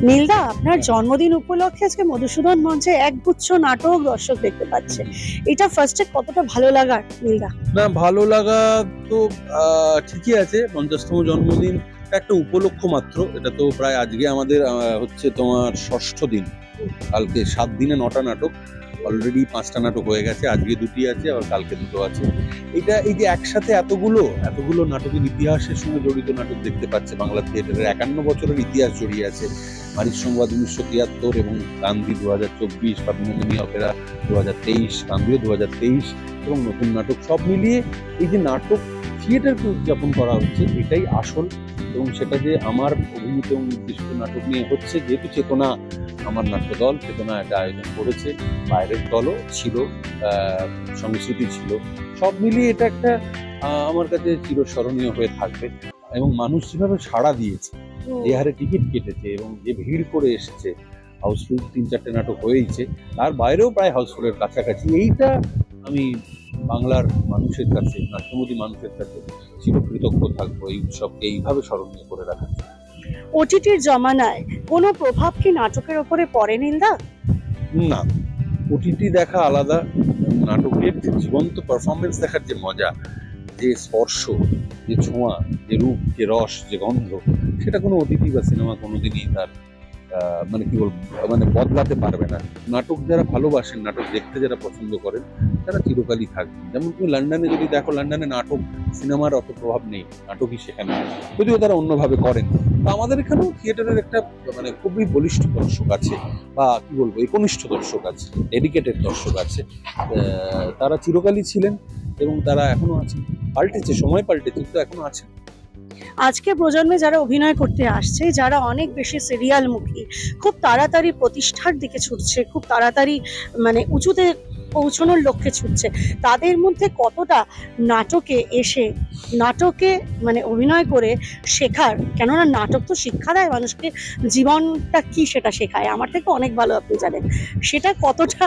নীলদা, আপনার জন্মদিন উপলক্ষে আজকে মধুসূদন মঞ্চে একগুচ্ছ নাটক দর্শক দেখতে পাচ্ছে। এটা ফার্স্টে কতটা ভালো লাগার নীলদা? না, ভালো লাগা তো ঠিকই আছে। 50তম জন্মদিন একটা উপলক্ষ মাত্র। এটা তো প্রায় আজকে আমাদের হচ্ছে তোমার ষষ্ঠ দিন। কালকে 7 দিনে 9টা নাটক, অলরেডি 5টা নাটক হয়ে গেছে। আজকে 2টি আছে, আবার কালকে 2টো আছে। এই যে একসাথে এতগুলো নাটকের ইতিহাসের সঙ্গে জড়িত নাটক দেখতে পাচ্ছে বাংলা থিয়েটারের। 51 বছরের ইতিহাস জড়িয়ে আছে। মারিচ সংবাদ 1973 এবং গান্ধী 2024 বা বিনোদিনী অপেরা 2023, গান্ধীও 2023 এবং নতুন নাটক, সব মিলিয়ে এই যে নাটক থিয়েটারকে উদযাপন করা হচ্ছে, এটাই আসল। এবং সেটা যে আমার অভিনীত এবং নির্দেশিত নাটক নিয়ে হচ্ছে, যেহেতু চেতনা আমার নাট্য দল চেতনা এটা আয়োজন করেছে, বাইরের দলও ছিল, সংস্কৃতি ছিল, সব মিলিয়ে এটা একটা আমার কাছে চিরস্মরণীয় হয়ে থাকবে। এবং মানুষ যেভাবে সাড়া দিয়েছে, যে হারে টিকিট কেটেছে এবং যে ভিড় করে এসেছে, হাউসফুল 3-4টে নাটক হয়েছে, তার বাইরেও প্রায় হাউসফুলের কাছাকাছি। এইটা আমি বাংলার মানুষের কাছে, নাট্যমোদী মানুষের কাছে চিরকৃতজ্ঞ থাকবো এই উৎসবকে এইভাবে স্মরণীয় করে রাখার। ওটিটির জমানায় কোনো প্রভাব কি নাটকের ওপরে পড়ে নীলদা? না, ওটিটি দেখা আলাদা। নাটকের যে জীবন্ত পারফরমেন্স দেখার যে মজা, যে স্পর্শ, যে ছোঁয়া, যে রূপ, যে রস, যে গন্ধ, সেটা কোনো ওটিটি বা সিনেমা কোনোদিনই তার মানে কি বলবো, মানে বদলাতে পারবে না। নাটক যারা ভালোবাসেন, নাটক দেখতে যারা পছন্দ করেন, তারা চিরকালই থাকবেন। যেমন তুমি লন্ডনে যদি দেখো, লন্ডনে নাটক সিনেমার অত প্রভাব নেই, নাটকই সেখানে, যদিও তারা অন্যভাবে করেন। তো আমাদের এখানেও থিয়েটারের একটা মানে খুবই বলিষ্ঠ দর্শক আছে, বা কি বলবো, একনিষ্ঠ দর্শক আছে, ডেডিকেটেড দর্শক আছে। তারা চিরকালই ছিলেন এবং তারা এখনো আছেন। পাল্টেছে, সময় পাল্টেছে, কিন্তু এখনো আছে। আজকে প্রজন্মে যারা অভিনয় করতে আসছে, যারা অনেক বেশি সিরিয়াল মুখী, খুব তাড়াতাড়ি প্রতিষ্ঠার দিকে ছুটছে, খুব তাড়াতাড়ি মানে উঁচুতে পৌঁছানোর লক্ষ্যে ছুটছে, তাদের মধ্যে কতটা নাটকে এসে নাটকে মানে অভিনয় করে শেখার, কেননা নাটক তো শিক্ষা দেয় মানুষকে, জীবনটা কি সেটা শেখায়, আমার থেকে অনেক ভালো আপনি জানেন, সেটা কতটা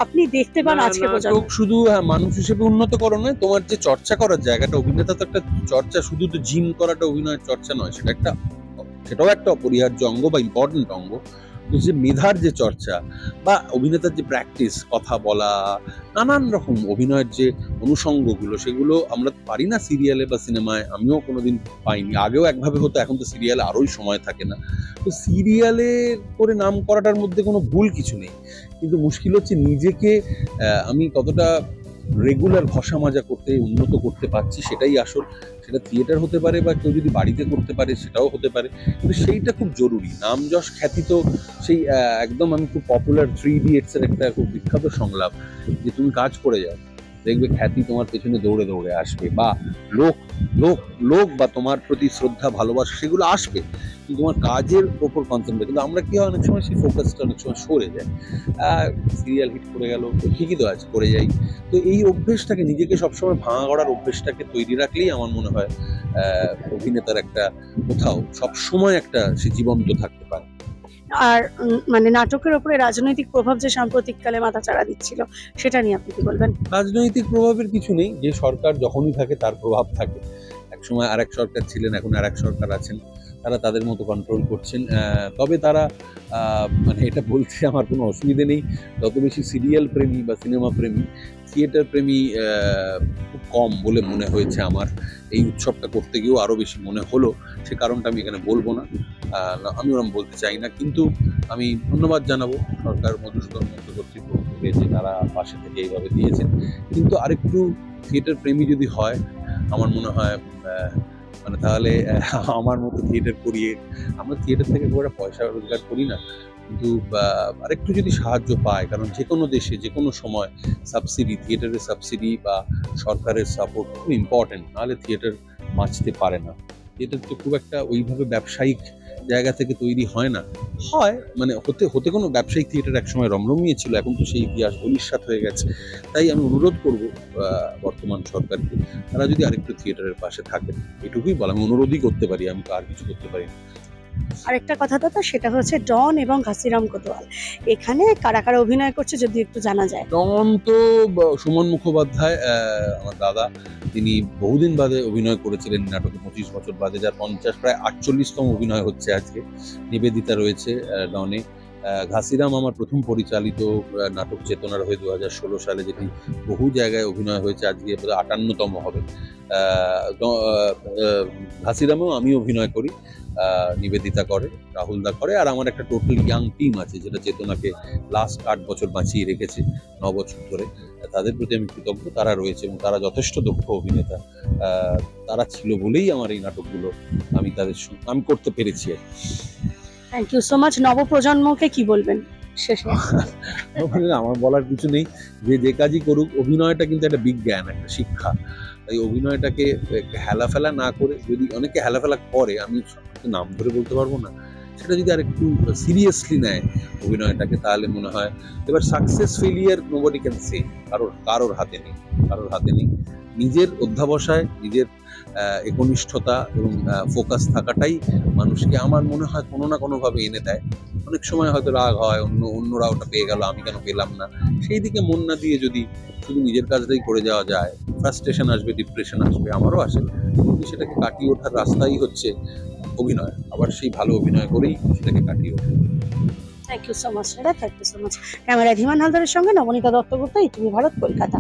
আপনি দেখতে পান আজকে প্রজন্ম? নাটক শুধু মানুষ হিসেবে উন্নত করো নয়, তোমার যে চর্চা করার জায়গাটা, অভিনেতা তো একটা চর্চা, শুধু তো জিম করাটা অভিনয়ের চর্চা নয়, সেটাও একটা অপরিহার্য অঙ্গ বা ইম্পর্টেন্ট অঙ্গ। তো যে মেধার যে চর্চা বা অভিনেতার যে প্র্যাকটিস, কথা বলা, নানান রকম অভিনয়ের যে অনুষঙ্গগুলো, সেগুলো আমরা পারি না সিরিয়ালে বা সিনেমায়। আমিও কোনোদিন পাইনি। আগেও একভাবে হতো, এখন তো সিরিয়ালে আরোই সময় থাকে না। তো সিরিয়ালে করে নাম করাটার মধ্যে কোনো ভুল কিছু নেই, কিন্তু মুশকিল হচ্ছে নিজেকে আমি কতটা রেগুলার ঘষা মাজা করতে, উন্নত করতে পারছি, সেটাই আসল। সেটা থিয়েটার হতে পারে, বা কেউ যদি বাড়িতে করতে পারে সেটাও হতে পারে, কিন্তু সেইটা খুব জরুরি। নাম যশ খ্যাতি তো সেই একদম, আমি খুব পপুলার 3 ইডিয়টস এর একটা খুব বিখ্যাত সংলাপ, যে তুমি কাজ করে যাও, দেখবে খ্যাতি তোমার পেছনে দৌড়ে দৌড়ে আসবে, বা লোক লোক লোক বা তোমার প্রতি শ্রদ্ধা, ভালোবাসা, সেগুলো আসবে, কিন্তু তোমার কাজের ওপর কনসেন্ট্রেট। কিন্তু আমরা কি হয়, অনেক সময় সেই ফোকাসটা অনেক সময় সরে যায়। সিরিয়াল হিট করে গেল, তো ঠিকই তো আছে, করে যাই। তো এই অভ্যেসটাকে, নিজেকে সবসময় ভাঙা গড়ার অভ্যেসটাকে তৈরি রাখলেই আমার মনে হয় অভিনেতার একটা কোথাও সবসময় একটা সে জীবন্ত থাকতে পারে। আর মানে নাটকের উপরে রাজনৈতিক প্রভাব যে সাম্প্রতিককালে মাথাচাড়া দিচ্ছিল, সেটা নিয়ে আপনি কি বলবেন? রাজনৈতিক প্রভাবের কিছু নেই, যে সরকার যখনই থাকে তার প্রভাব থাকে। এক সময় আরেক সরকার ছিলেন, এখন আরেক সরকার আছেন, তারা তাদের মতো কন্ট্রোল করছেন। তবে তারা মানে এটা বলতে আমার কোনো অসুবিধে নেই, যত বেশি সিরিয়াল প্রেমী বা সিনেমা প্রেমী, থিয়েটার প্রেমী খুব কম বলে মনে হয়েছে আমার। এই উৎসবটা করতে গিয়েও আরও বেশি মনে হলো, সে কারণটা আমি এখানে বলবো না, আমি ওরকম বলতে চাই না। কিন্তু আমি ধন্যবাদ জানাবো সরকার, মধুসূদন মঞ্চ কর্তৃপক্ষকে, যে তারা পাশে থেকে এইভাবে দিয়েছেন। কিন্তু আরেকটু থিয়েটার প্রেমী যদি হয়, আমার মনে হয় মানে তাহলে আমার মতো থিয়েটার করিয়ে, আমরা থিয়েটার থেকে খুব একটা পয়সা রোজগার করি না, কিন্তু আরেকটু যদি সাহায্য পায়, কারণ যে কোনো দেশে যে কোনো সময় সাবসিডি, থিয়েটারের সাবসিডি বা সরকারের সাপোর্ট খুব ইম্পর্টেন্ট, নাহলে থিয়েটার বাঁচতে পারে না। থিয়েটার তো খুব একটা ওইভাবে ব্যবসায়িক জায়গা থেকে তৈরি হয় না, হয় মানে হতে হতে কোনো ব্যবসায়িক থিয়েটার একসময় রমরমিয়ে ছিল, এখন তো সেই ইতিহাস ভবিষ্যৎ হয়ে গেছে। তাই আমি অনুরোধ করব বর্তমান সরকারকে, তারা যদি আরেকটু থিয়েটারের পাশে থাকেন, এটুকুই বলা, আমি অনুরোধই করতে পারি, আমি তো আর কিছু করতে পারি না। আরেকটা কথা দাদা, সেটা হচ্ছে ডন এবং ঘাসিরাম কোতোয়াল, এখানে কারা কারা অভিনয় করছে যদি একটু জানা যায়। ডন তো সুমন মুখোপাধ্যায়, আমার দাদা, তিনি বহুদিন বাদে অভিনয় করেছিলেন নাটকে, 25 বছর বাদে, যার 50 প্রায় 48তম অভিনয় হচ্ছে আজকে। নিবেদিতা রয়েছে ডনে। ঘাসিরাম আমার প্রথম পরিচালিত নাটক চেতনার হয়ে 2016 সালে, যেটি বহু জায়গায় অভিনয় হয়েছে, আজকে বোধহয় 58তম হবে। ঘাসিরামেও আমি অভিনয় করি, নিবেদিতা করে, রাহুল দা করে, আর আমার একটা টোটাল ইয়াং টিম আছে যেটা চেতনাকে লাস্ট 8 বছর বাঁচিয়ে রেখেছে, 9 বছর ধরে। তাদের প্রতি আমি কৃতজ্ঞ, তারা রয়েছে এবং তারা যথেষ্ট দক্ষ অভিনেতা। তারা ছিল বলেই আমার এই নাটকগুলো আমি করতে পেরেছি আর কি। Thank you so much. নবপ্রজন্মকে কি বলবেন শেষে? আমার বলার কিছু নেই, যে কাজই করুক, অভিনয়টা কিন্তু একটা বিজ্ঞান, একটা শিক্ষা। তাই অভিনয়টাকে হেলাফেলা না করে, যদি অনেকে হেলাফেলা করে, আমি নাম ধরে বলতে পারবো না, সেটা যদি আর একটু সিরিয়াসলি নেয় অভিনয়টাকে, তাহলে মনে হয় এবার success failure nobody can say, কারোর হাতে নেই। নিজের অধ্যাবসায়, নিজের একনিষ্ঠতা এবং ফোকাস থাকাটাই মানুষকে, আমার মনে হয়, কোনো না কোনোভাবে এনে দেয়। অনেক সময় হয়তো রাগ হয়, অন্যরা ওটা পেয়ে গেল, আমি কেন পেলাম না, সেই দিকে মন না দিয়ে যদি শুধু নিজের কাজটাই করে যাওয়া যায়, ফ্রাস্ট্রেশন আসবে, ডিপ্রেশন আসবে, আমারও আসে, কিন্তু সেটাকে কাটিয়ে ওঠার রাস্তাই হচ্ছে অভিনয়। আবার সেই ভালো অভিনয় করেই সেটাকে কাটিয়ে ওঠে। থ্যাংক ইউ সো মাচ দাদা, থ্যাংক ইউ সো মাচ। ক্যামেরায় ধীমান হালদারের সঙ্গে নবনীতা দত্তগুপ্ত, ইটিভি ভারত, কলকাতা।